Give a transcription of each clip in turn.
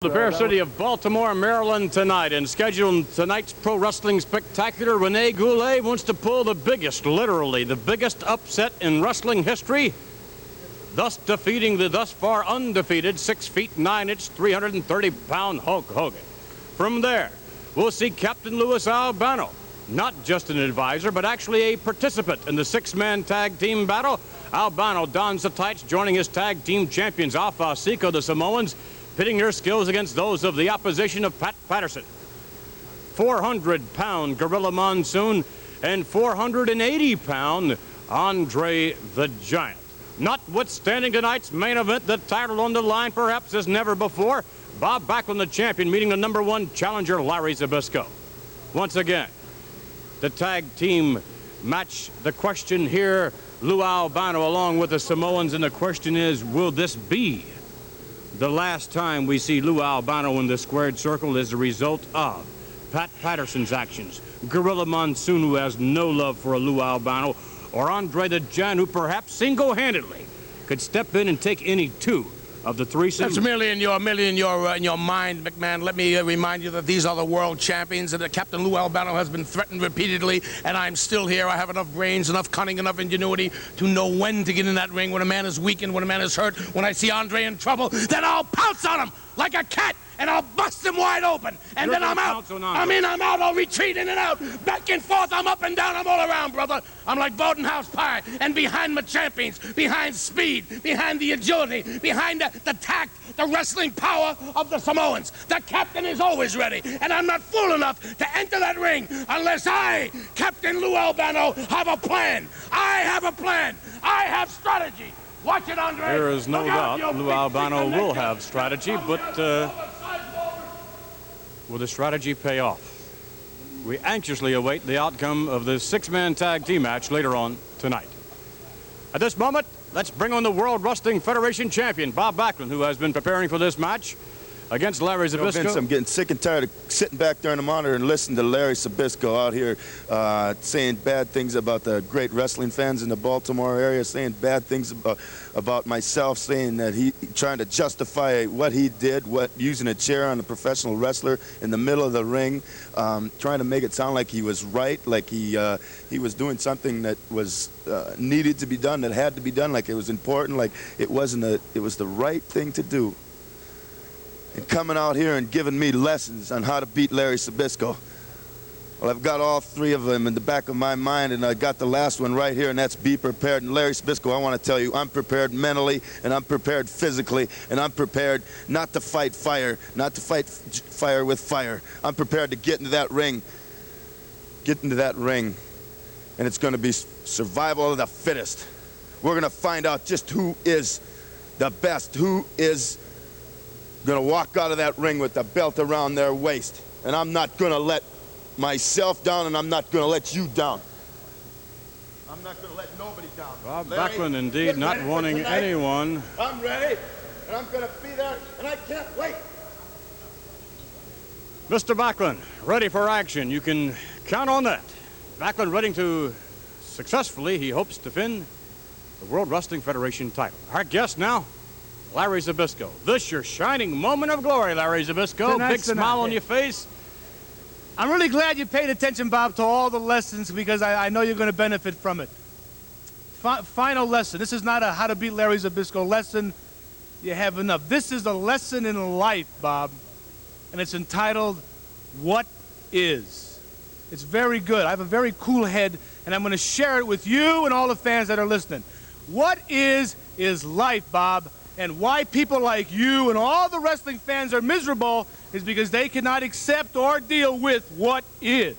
The fair city of Baltimore, Maryland tonight, and scheduled tonight's pro wrestling spectacular. Rene Goulet wants to pull the biggest, literally the biggest upset in wrestling history, thus defeating the thus far undefeated 6 feet 9 inch, 330-pound Hulk Hogan. From there, we'll see Captain Louis Albano, not just an advisor, but actually a participant in the 6-man tag team battle. Albano dons the tights, joining his tag team champions Alpha Zbyszko, the Samoans, pitting their skills against those of the opposition of Pat Patterson. 400-pound Gorilla Monsoon and 480-pound Andre the Giant. Notwithstanding tonight's main event, the title on the line perhaps as never before, Bob Backlund, the champion, meeting the #1 challenger, Larry Zbyszko. Once again, the tag team match. The question here, Lou Albano along with the Samoans, and the question is, will this be the last time we see Lou Albano in the squared circle as a result of Pat Patterson's actions, Gorilla Monsoon, who has no love for a Lou Albano, or Andre the Giant, who perhaps single-handedly could step in and take any two of the threesome? That's merely in your mind, McMahon. Let me remind you that these are the world champions, and that Captain Lou Albano has been threatened repeatedly, and I'm still here. I have enough brains, enough cunning, enough ingenuity to know when to get in that ring, when a man is weakened, when a man is hurt. When I see Andre in trouble, then I'll pounce on him like a cat, and I'll bust him wide open, and then I'm out. I'm in, I'm out, I'll retreat in and out, back and forth, I'm up and down, I'm all around, brother. I'm like Bodenhouse Pie, and behind my champions, behind speed, behind the agility, behind the tact, the wrestling power of the Samoans. The captain is always ready, and I'm not fool enough to enter that ring unless I, Captain Lou Albano, have a plan. I have a plan. I have strategy. Watch it, Andre. There is no doubt Lou Albano will have strategy, but will the strategy pay off? We anxiously await the outcome of the 6-man tag team match later on tonight. At this moment, let's bring on the World Wrestling Federation champion, Bob Backlund, who has been preparing for this match against Larry Zbyszko. Vince, I'm getting sick and tired of sitting back there on the monitor and listening to Larry Zbyszko out here saying bad things about the great wrestling fans in the Baltimore area, saying bad things about myself, saying that he trying to justify what he did, using a chair on a professional wrestler in the middle of the ring, trying to make it sound like he was right, like he was doing something that was needed to be done, that had to be done, like it was important, like it was the right thing to do. And coming out here and giving me lessons on how to beat Larry Zbyszko. Well, I've got all 3 of them in the back of my mind, and I got the last one right here, and that's be prepared. And Larry Zbyszko, I want to tell you, I'm prepared mentally, and I'm prepared physically, and I'm prepared not to fight fire, not to fight fire with fire. I'm prepared to get into that ring, and it's going to be survival of the fittest. We're going to find out just who is the best, who is going to walk out of that ring with the belt around their waist. And I'm not going to let myself down, and I'm not going to let you down. I'm not going to let nobody down. Bob Larry, Backlund indeed not wanting anyone. I'm ready, and I'm going to be there, and I can't wait. Mr. Backlund, ready for action. You can count on that. Backlund ready to successfully, he hopes, defend the World Wrestling Federation title. Our guest now, Larry Zbyszko. This your shining moment of glory, Larry Zbyszko. Big smile on your face. I'm really glad you paid attention, Bob, to all the lessons, because I know you're going to benefit from it. Final lesson. This is not a how to beat Larry Zbyszko lesson. You have enough. This is a lesson in life, Bob, and it's entitled, What Is? It's very good. I have a very cool head, and I'm going to share it with you and all the fans that are listening. What is life, Bob. And why people like you and all the wrestling fans are miserable is because they cannot accept or deal with what is.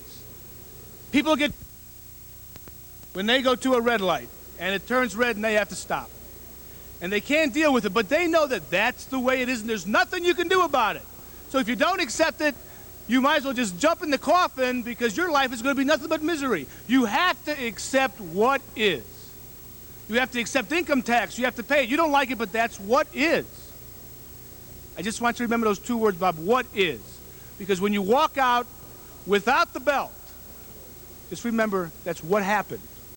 People get when they go to a red light and it turns red and they have to stop. And they can't deal with it, but they know that that's the way it is and there's nothing you can do about it. So if you don't accept it, you might as well just jump in the coffin, because your life is going to be nothing but misery. You have to accept what is. You have to accept income tax. You have to pay it. You don't like it, but that's what is. I just want you to remember those 2 words, Bob, what is. Because when you walk out without the belt, just remember that's what happened.